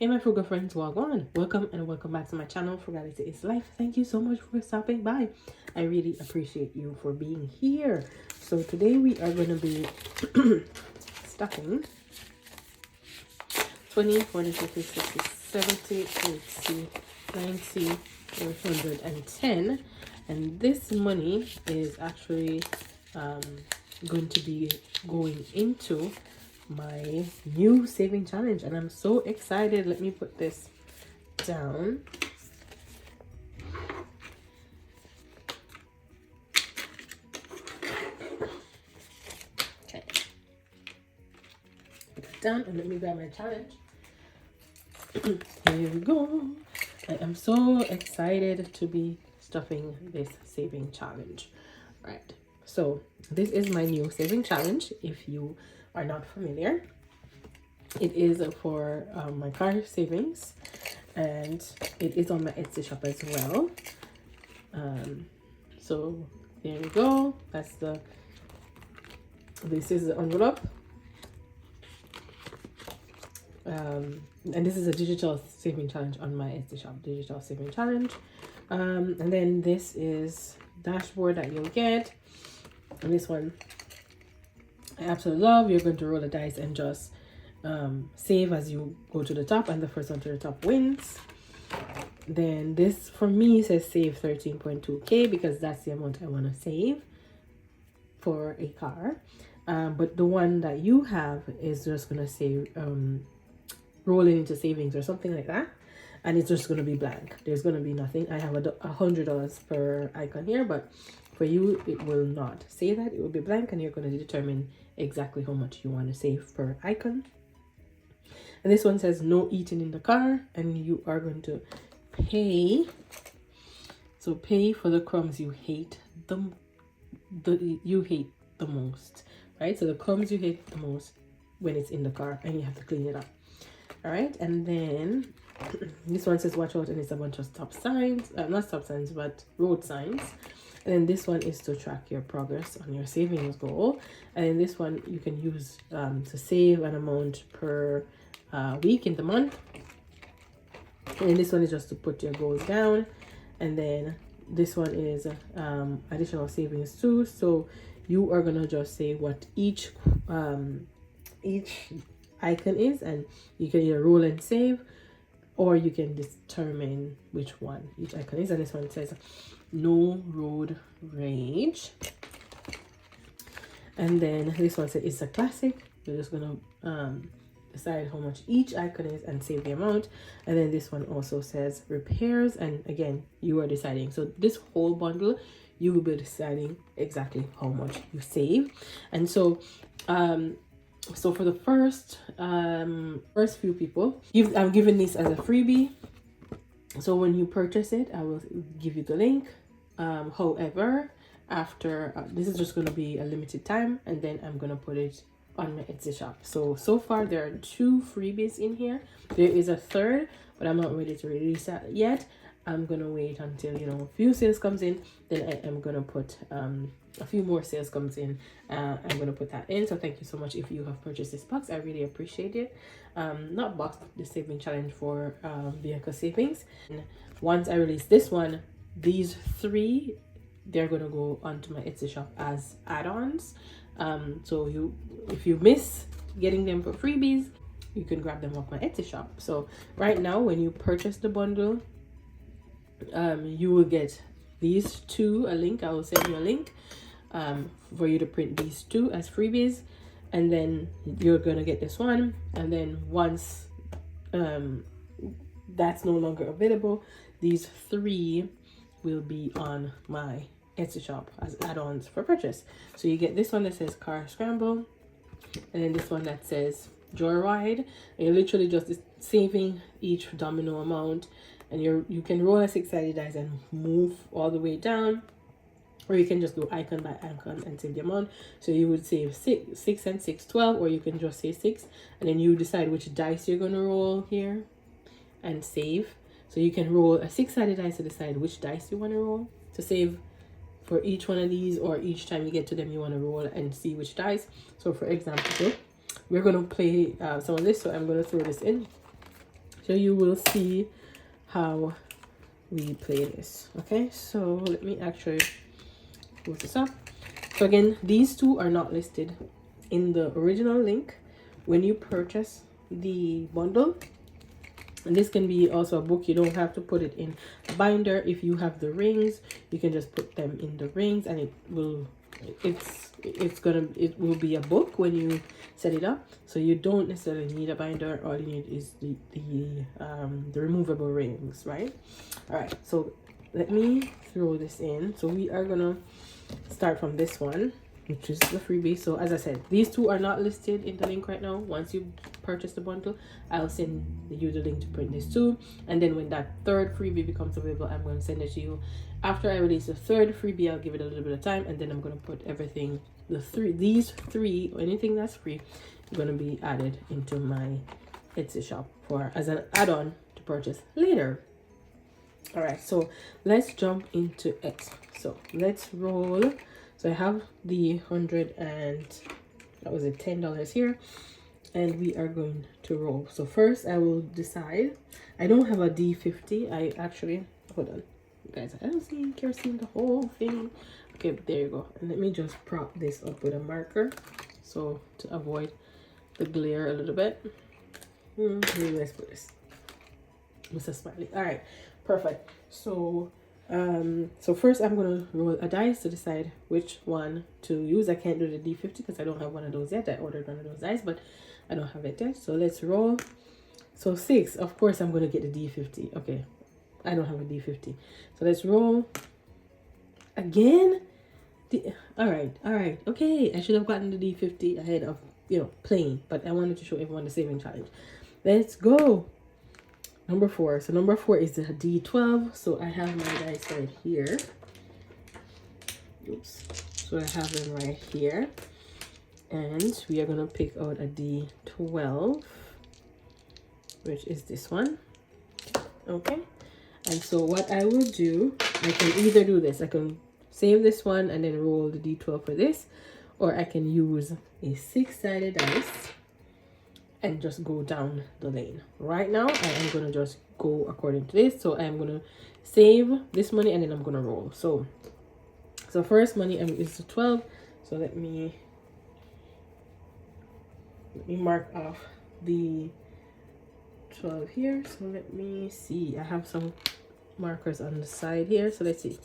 Hey my frugal friends, welcome and welcome back to my channel. Frugality is life. Thank you so much for stopping by. I really appreciate you for being here. So today we are going to be stuffing 20, 40, 50, 60, 70, 80, 90, 110. And this money is actually going to be going into my new saving challenge, and I'm so excited. Let me put this down. Okay, put that down and let me grab my challenge. Here we go. I am so excited to be stuffing this saving challenge. Right, so this is my new saving challenge. If you are not familiar, it is for my car savings, and it is on my Etsy shop as well. So there we go. That's this is the envelope, and this is a digital saving challenge on my Etsy shop, digital saving challenge. And then this is dashboard that you'll get, and this one I absolutely love. You're going to roll the dice and just save as you go to the top, and the first one to the top wins. Then this for me says save 13.2k because that's the amount I want to save for a car. But the one that you have is just going to say rolling into savings or something like that, and it's just going to be blank. There's going to be nothing. I have $100 per icon here, but for you it will not say that. It will be blank, and you're going to determine exactly how much you want to save per icon. And this one says no eating in the car, and you are going to pay. So pay for the crumbs you hate you hate the most, right? So the crumbs you hate the most when it's in the car and you have to clean it up. All right, and then this one says watch out, and it's a bunch of stop signs, not stop signs but road signs. And then this one is to track your progress on your savings goal. And then this one you can use to save an amount per week in the month. And then this one is just to put your goals down. And then this one is additional savings too. So you are gonna just say what each icon is, and you can either roll and save, or you can determine which one each icon is. And this one says no road rage. And then this one says it's a classic. You're just gonna decide how much each icon is and save the amount. And then this one also says repairs, and again you are deciding. So this whole bundle you will be deciding exactly how much you save. And so so for the first few people, I'm giving this as a freebie. So when you purchase it, I will give you the link. However, after this is just going to be a limited time, and then I'm going to put it on my Etsy shop. So far there are 2 freebies in here. There is a third, but I'm not ready to release that yet. I'm gonna wait until a few sales comes in. Then I am gonna put a few more sales comes in. I'm gonna put that in. So thank you so much if you have purchased this box. I really appreciate it. Not box, the saving challenge for vehicle savings. And once I release this one, these 3, they're gonna go onto my Etsy shop as add-ons. So if you miss getting them for freebies, you can grab them off my Etsy shop. So right now, when you purchase the bundle, you will get these 2, a link. I will send you a link for you to print these 2 as freebies, and then you're gonna get this one. And then once that's no longer available, these 3 will be on my Etsy shop as add-ons for purchase. So you get this one that says car scramble, and then this one that says joyride, and you're literally just saving each domino amount. And you can roll a 6-sided dice and move all the way down, or you can just go icon by icon and save the amount. So you would save 6 and 6, 12, or you can just say 6, and then you decide which dice you're gonna roll here and save. So you can roll a 6-sided dice to decide which dice you want to roll to save for each one of these, or each time you get to them you want to roll and see which dice. So for example, we're going to play some of this, so I'm going to throw this in. so you will see how we play this. Okay, so let me actually close this up. So again, these two are not listed in the original link when you purchase the bundle. And this can be also a book. You don't have to put it in a binder. If you have the rings, you can just put them in the rings, and it will be a book when you set it up. So you don't necessarily need a binder. All you need is the removable rings, right? All right, so let me throw this in. So we are gonna start from this one, which is the freebie. So as I said, these two are not listed in the link right now. Once you purchase the bundle, I'll send you the link to print this too, and then when that third freebie becomes available, I'm going to send it to you. After I release the third freebie, I'll give it a little bit of time, and then I'm going to put everything, these three, or anything that's free, going to be added into my Etsy shop for as an add-on to purchase later. All right, so let's jump into it. So let's roll. So I have the $10 here, and we are going to roll. So first I will decide. I don't have a D50. I actually, hold on, you guys, I don't care seeing the whole thing. Okay, there you go. And let me just prop this up with a marker, so to avoid the glare a little bit. Maybe let's put this, Mr. Smiley. All right, perfect. So so first I'm gonna roll a dice to decide which one to use. I can't do the D50 because I don't have one of those yet. I ordered one of those dice, but I don't have it yet. So let's roll. So 6, of course I'm gonna get the D50. Okay, I don't have a D50, so let's roll again. All right, okay, I should have gotten the D50 ahead of, you know, playing, but I wanted to show everyone the saving challenge. Let's go. Number 4. So number 4 is the D12. So I have my dice right here. Oops. So I have them right here. And we are going to pick out a D12, which is this one. Okay. And so what I will do, I can either do this. I can save this one and then roll the D12 for this. Or I can use a 6-sided dice and just go down the lane. Right now, I am going to just go according to this. So I am going to save this money and then I'm going to roll. So first money is the 12. So let me mark off the 12 here. So let me see. I have some markers on the side here. So let's see.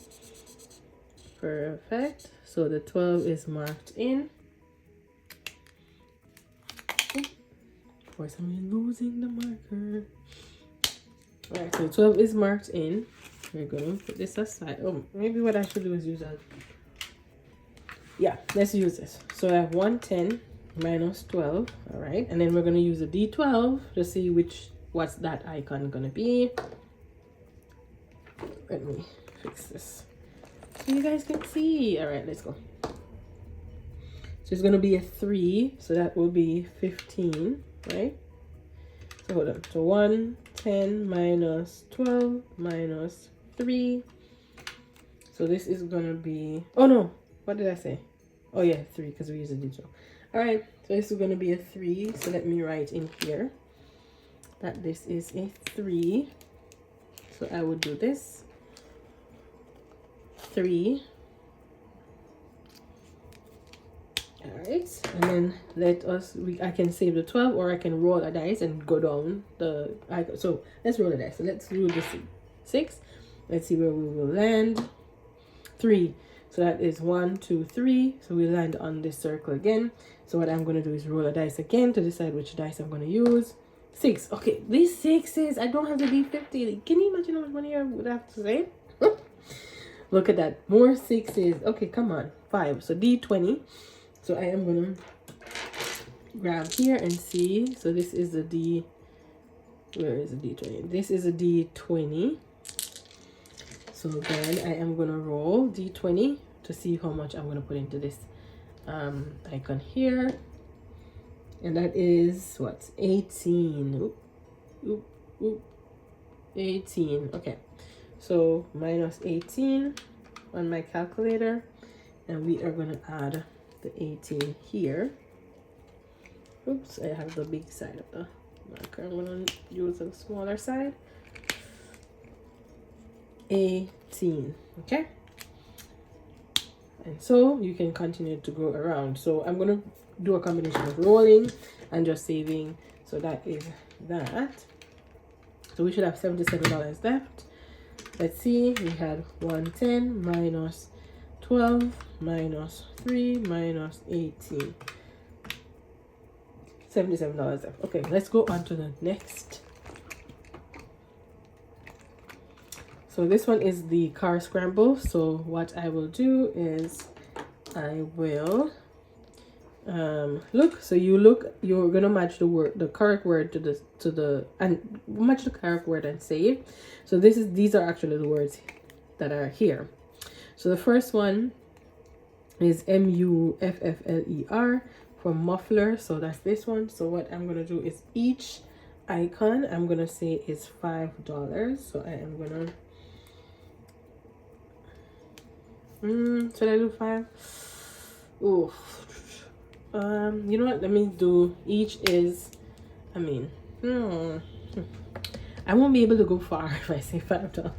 Perfect. So the 12 is marked in. Of course, I'm losing the marker. All right, so 12 is marked in. We're gonna put this aside. Oh, maybe what I should do is use that. Yeah, let's use this. So I have 110 minus 12. All right, and then we're gonna use a D12 to see what's that icon gonna be. Let me fix this so you guys can see. All right, let's go. So it's gonna be a 3, so that will be 15. Right, so hold on. So 110 minus 12 minus 3. So this is gonna be, oh no, what did I say? Oh yeah, 3, because we use a D12. All right, so this is gonna be a 3. So let me write in here that this is a 3. So I would do this 3. All right, and then I can save the 12, or I can roll a dice and go down so let's roll a dice. So let's do this 6. Let's see where we will land. 3. So that is 1, 2, 3. So we land on this circle again. So what I'm going to do is roll a dice again to decide which dice I'm going to use. 6. Okay, these 6s, I don't have the D50. Can you imagine how much money I would have to save? Look at that, more 6s. Okay, come on. 5. So D20. So I am going to grab here and see. So this is a D. Where is the D20? This is a D20. So then I am going to roll D20 to see how much I'm going to put into this icon here. And that is what? 18. Oop. 18. Okay. So minus 18 on my calculator. And we are going to add the 18 here. Oops, I have the big side of the Okay, I'm gonna use a smaller side. 18. Okay, and so you can continue to go around. So I'm gonna do a combination of rolling and just saving. So that is that. So we should have $77 left. Let's see, we had 110 minus 12 minus 3 minus 18. $77 left. Okay, let's go on to the next. So this one is the car scramble. So what I will do is I will look. So you're gonna match the correct word to the and match the correct word and save. So these are actually the words that are here. So the first one is MUFFLER for muffler. So that's this one. So what I'm gonna do is each icon I'm gonna say is $5. So I am gonna should I do 5? Oh, you know what, let me do each is, I mean, I won't be able to go far if I say $5.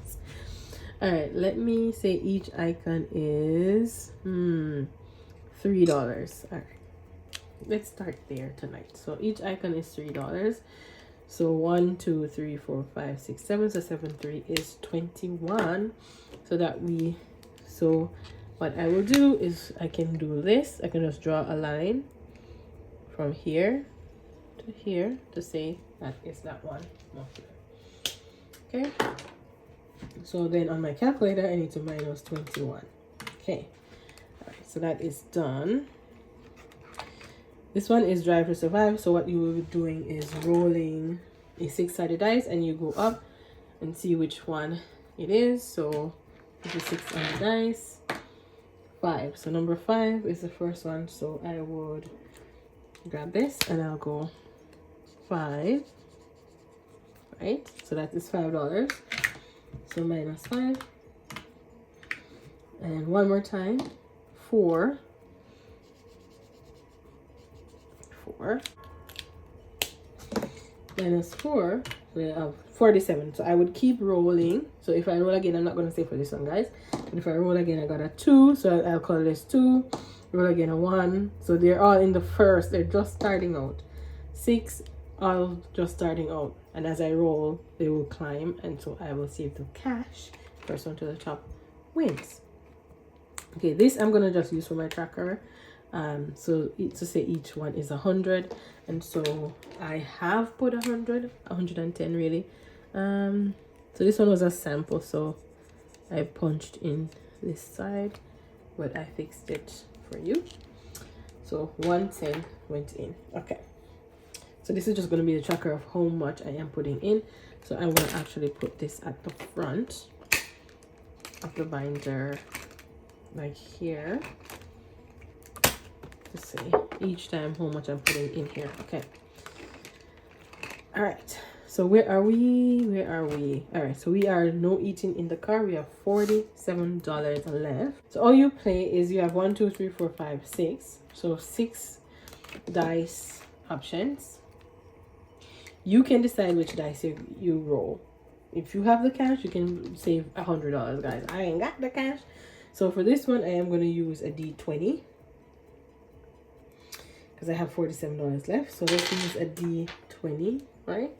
All right, let me say each icon is $3. All right, let's start there tonight. So each icon is $3. So 1 2 3 4 5 6 7, so 7 3 is 21. So what I will do is I can do this. I can just draw a line from here to here to say that is that one muffler. Okay, so then on my calculator I need to minus 21. Okay, all right, so that is done. This one is drive to survive. So what you will be doing is rolling a 6-sided dice and you go up and see which one it is. So the 6 on the dice, 5. So number 5 is the first one. So I would grab this and I'll go 5. Right, so that is $5. So minus 5, and one more time, 4 minus 4, so we have 47. So I would keep rolling. So if I roll again, I'm not going to say for this one, guys, but if I roll again, I got a 2, so I'll call this 2. Roll again, a 1. So they're all in the first, they're just starting out. 6, all just starting out, and as I roll they will climb, and so I will save the cash. First one to the top wins. Okay, this I'm gonna just use for my tracker. So to say each one is 100, and so I have put 110 really. So this one was a sample, so I punched in this side, but I fixed it for you. So 110 went in. Okay, so this is just going to be the tracker of how much I am putting in. So I'm going to actually put this at the front of the binder, like here, to say each time how much I'm putting in here. Okay, all right, so where are we? All right, so we are no eating in the car. We have $47 left. So all you play is you have 1 2 3 4 5 6, so 6 dice options. You can decide which dice you roll. If you have the cash, you can save $100, guys. I ain't got the cash. So for this one, I am going to use a D20 because I have $47 left. So let's use a D20, right?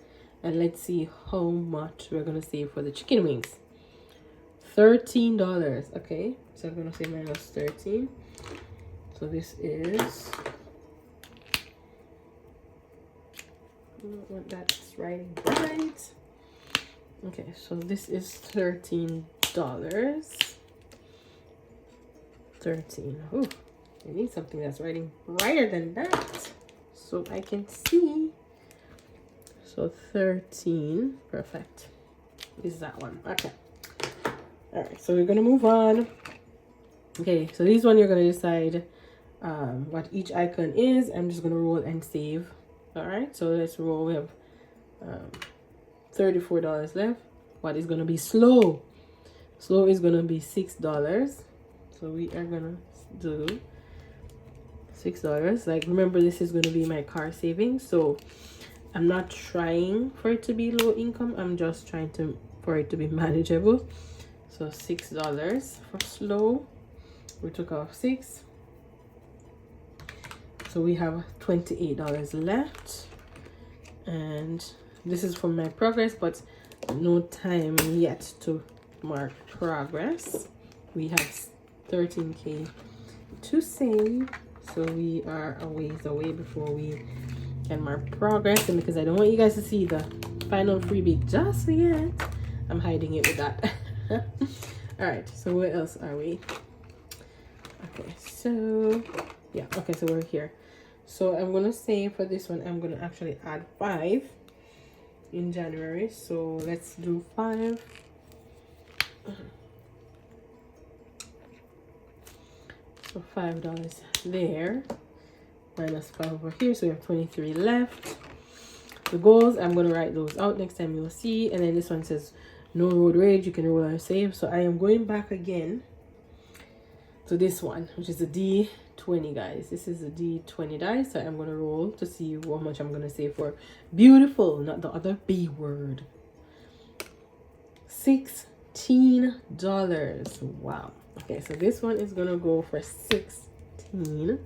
And let's see how much we're going to save for the chicken wings. $13. Okay, so I'm going to say minus 13. So this is... I don't want that writing right. Okay, so this is $13. 13. Oh, I need something that's writing brighter than that so I can see. So 13. Perfect. Is that one. Okay. All right, so we're gonna move on. Okay, so this one you're gonna decide what each icon is. I'm just gonna roll and save. All right, so let's roll. We have $34 left. What is gonna be slow? Slow is gonna be $6. So we are gonna do $6. Like, remember, this is gonna be my car savings. So I'm not trying for it to be low income, I'm just trying to for it to be manageable. So $6 for slow. We took off 6, so we have $28 left. And this is from my progress, but no time yet to mark progress. We have 13K to save, so we are a ways away before we can mark progress. And because I don't want you guys to see the final freebie just yet, I'm hiding it with that. All right, so where else are we? Okay, so yeah, okay, so we're here. So I'm gonna say for this one, I'm gonna actually add 5 in January. So let's do 5. So $5 there, minus 5 over here, so we have 23 left. The goals, I'm gonna write those out next time, you'll see. And then this one says no road rage, you can roll or save. So I am going back again to this one, which is a D20, guys. This is a D20 dice, so I'm gonna roll to see how much I'm gonna save for beautiful, not the other B word. $16. Wow. Okay, so this one is gonna go for 16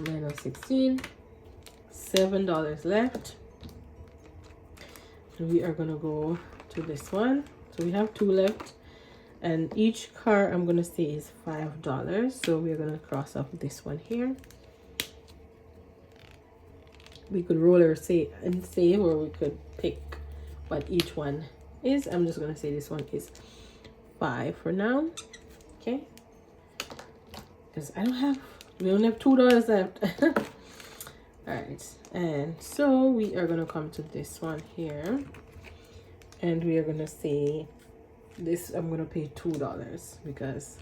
minus 16, $7 left. And we are gonna go to this one. So we have 2 left, and each car I'm gonna say is $5. So we're gonna cross off this one here. We could roll or say and save, or we could pick what each one is. I'm just gonna say this one is 5 for now, okay? Because we only have $2 left. All right, and so we are gonna come to this one here, and we are gonna say this. I'm gonna pay $2 because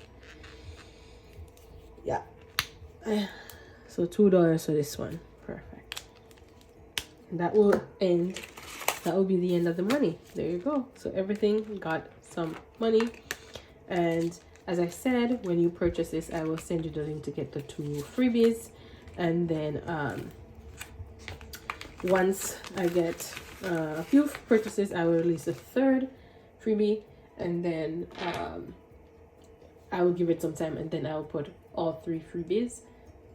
yeah. So $2 for this one, perfect. And that will end. That will be the end of the money. There you go. So everything got some money. And as I said, when you purchase this, I will send you the link to get the 2 freebies. And then once I get a few purchases, I will release a 3rd freebie. And then I will give it some time, and then I will put all 3 freebies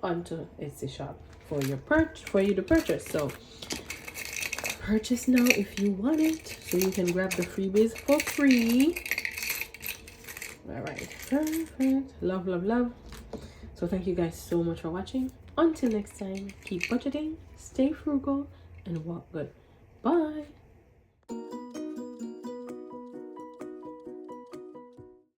onto Etsy shop for you to purchase. So purchase now if you want it, so you can grab the freebies for free. All right, perfect. Love, love, love. So thank you guys so much for watching. Until next time, keep budgeting, stay frugal, and walk good. Bye.